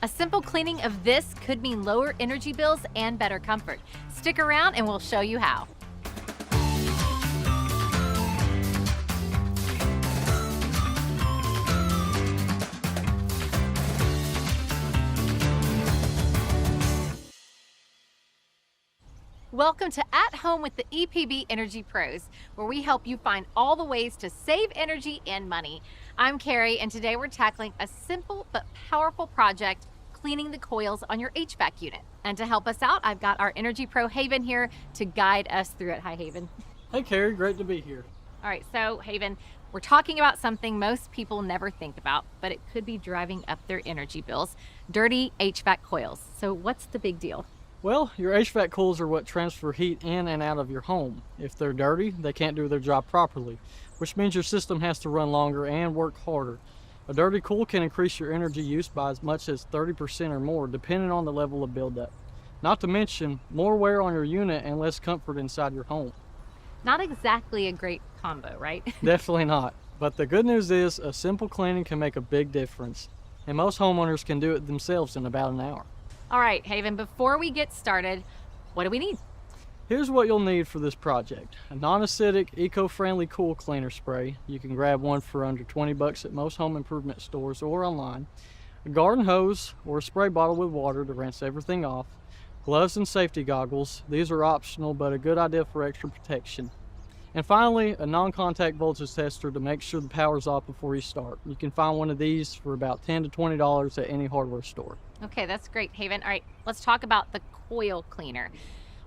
A simple cleaning of this could mean lower energy bills and better comfort. Stick around and we'll show you how. Welcome to At Home with the EPB Energy Pros, where we help you find all the ways to save energy and money. I'm Carrie, and today we're tackling a simple but powerful project, cleaning the coils on your HVAC unit. And to help us out, I've got our Energy Pro Haven here to guide us through it. Hi, Haven. Hey, Carrie, great to be here. All right, so Haven, we're talking about something most people never think about, but it could be driving up their energy bills: dirty HVAC coils. So what's the big deal? Well, your HVAC coils are what transfer heat in and out of your home. If they're dirty, they can't do their job properly, which means your system has to run longer and work harder. A dirty coil can increase your energy use by as much as 30% or more, depending on the level of buildup. Not to mention, more wear on your unit and less comfort inside your home. Not exactly a great combo, right? Definitely not. But the good news is, a simple cleaning can make a big difference, and most homeowners can do it themselves in about an hour. All right, Haven, before we get started, what do we need? Here's what you'll need for this project: a non-acidic, eco-friendly coil cleaner spray. You can grab one for under 20 bucks at most home improvement stores or online. A garden hose or a spray bottle with water to rinse everything off. Gloves and safety goggles. These are optional, but a good idea for extra protection. And finally, a non-contact voltage tester to make sure the power's off before you start. You can find one of these for about $10 to $20 at any hardware store. Okay, that's great, Haven. All right, let's talk about the coil cleaner.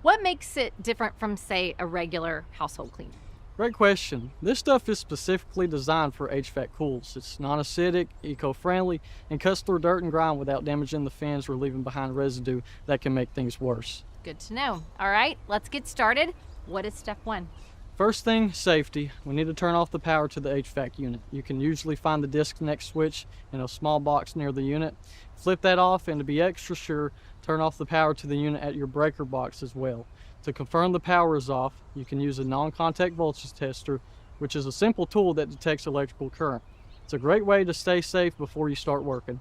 What makes it different from, say, a regular household cleaner? Great question. This stuff is specifically designed for HVAC coils. It's non-acidic, eco-friendly, and cuts through dirt and grime without damaging the fans or leaving behind residue that can make things worse. Good to know. All right, let's get started. What is step one? First thing, safety. We need to turn off the power to the HVAC unit. You can usually find the disconnect switch in a small box near the unit. Flip that off, and to be extra sure, turn off the power to the unit at your breaker box as well. To confirm the power is off, you can use a non-contact voltage tester, which is a simple tool that detects electrical current. It's a great way to stay safe before you start working.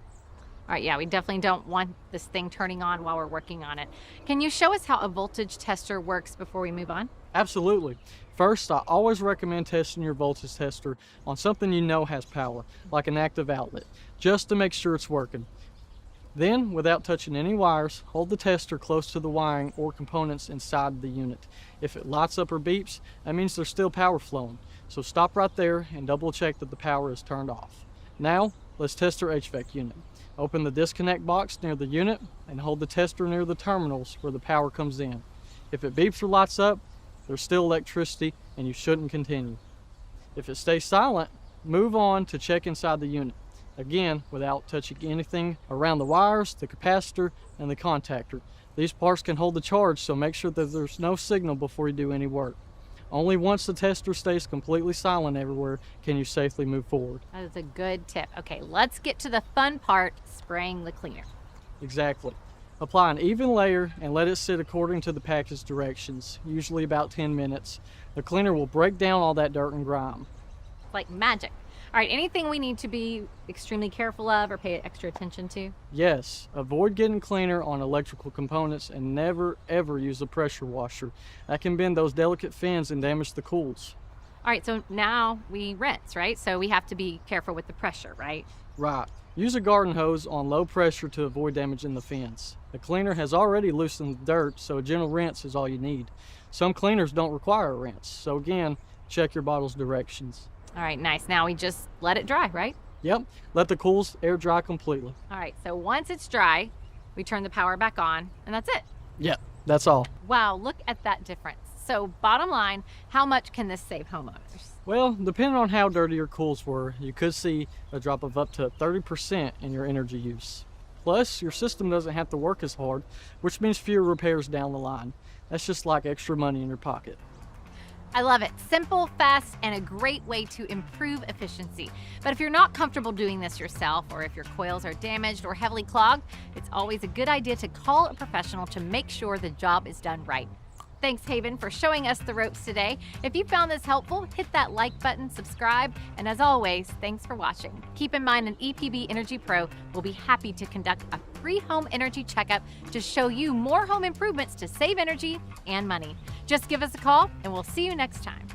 All right, yeah, we definitely don't want this thing turning on while we're working on it. Can you show us how a voltage tester works before we move on? Absolutely. First, I always recommend testing your voltage tester on something you know has power, like an active outlet, just to make sure it's working. Then, without touching any wires, hold the tester close to the wiring or components inside the unit. If it lights up or beeps, that means there's still power flowing. So stop right there and double check that the power is turned off. Now, let's test our HVAC unit. Open the disconnect box near the unit and hold the tester near the terminals where the power comes in. If it beeps or lights up, there's still electricity and you shouldn't continue. If it stays silent, move on to check inside the unit. Again, without touching anything around the wires, the capacitor, and the contactor. These parts can hold the charge, so make sure that there's no signal before you do any work. Only once the tester stays completely silent everywhere can you safely move forward. That is a good tip. Okay, let's get to the fun part, spraying the cleaner. Exactly. Apply an even layer and let it sit according to the package directions, usually about 10 minutes. The cleaner will break down all that dirt and grime. Like magic. All right, anything we need to be extremely careful of or pay extra attention to? Yes, avoid getting cleaner on electrical components and never ever use a pressure washer. That can bend those delicate fins and damage the coils. All right, so now we rinse, right? So we have to be careful with the pressure, right? Right. Use a garden hose on low pressure to avoid damaging the fins. The cleaner has already loosened the dirt, so a gentle rinse is all you need. Some cleaners don't require a rinse, so again, check your bottle's directions. All right, nice. Now we just let it dry, right? Yep, let the coils air dry completely. All right, so once it's dry, we turn the power back on, and that's it. Yep, that's all. Wow, look at that difference. So bottom line, how much can this save homeowners? Well, depending on how dirty your coils were, you could see a drop of up to 30% in your energy use. Plus, your system doesn't have to work as hard, which means fewer repairs down the line. That's just like extra money in your pocket. I love it. Simple, fast, and a great way to improve efficiency. But if you're not comfortable doing this yourself, or if your coils are damaged or heavily clogged, it's always a good idea to call a professional to make sure the job is done right. Thanks, Haven, for showing us the ropes today. If you found this helpful, hit that like button, subscribe, and as always, thanks for watching. Keep in mind, an EPB Energy Pro will be happy to conduct a free home energy checkup to show you more home improvements to save energy and money. Just give us a call, and we'll see you next time.